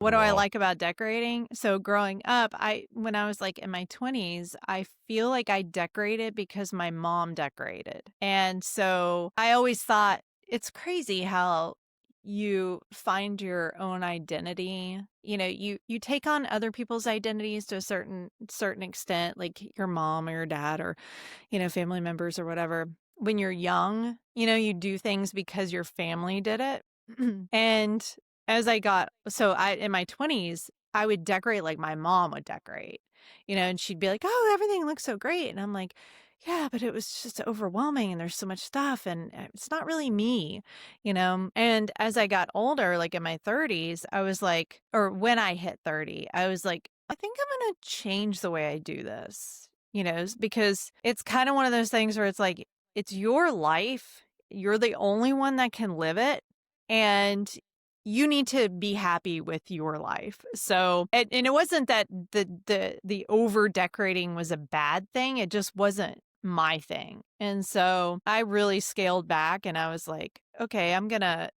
What do I wall. like about decorating? So growing up, when I was like in my 20s, I feel like I decorated because my mom decorated. And so I always thought it's crazy how you find your own identity. You take on other people's identities to a certain extent, like your mom or your dad or, family members or whatever. When you're young, you do things because your family did it. And as I got so I in my 20s, I would decorate like my mom would decorate, and she'd be like, "Oh, everything looks so great." And I'm like, "Yeah, but it was just overwhelming and there's so much stuff and it's not really me." And as I got older, like in my 30s, I was like, or when I hit 30, I was like, I think I'm going to change the way I do this. Because it's kind of one of those things where it's like it's your life. You're the only one that can live it. And you need to be happy with your life. So, and it wasn't that the over decorating was a bad thing. It just wasn't my thing. And so I really scaled back and I was like, okay, I'm gonna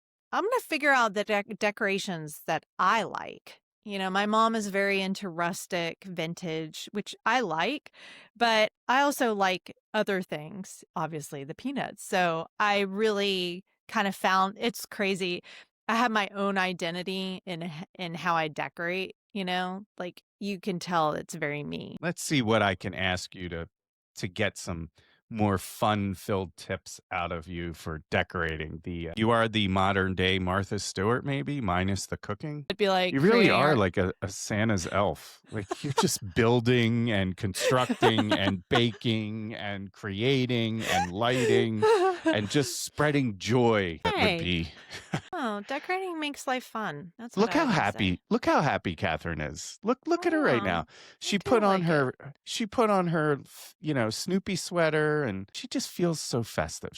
figure out the decorations that I like. My mom is very into rustic vintage, which I like, but I also like other things, obviously the peanuts. So I really kind of found it's crazy. I have my own identity in how I decorate, like you can tell it's very me. Let's see what I can ask you to get some more fun-filled tips out of you for decorating. You are the modern day Martha Stewart, maybe minus the cooking. I'd be like You really creating are art. like a Santa's elf. Like you're just building and constructing and baking and creating and lighting and just spreading joy. That would Hey, be. oh, decorating makes life fun. That's what Look I how always say. happy. Look how happy Kathryn is. Look at her right Oh, now. I do like it. She put on her, Snoopy sweater and she just feels so festive.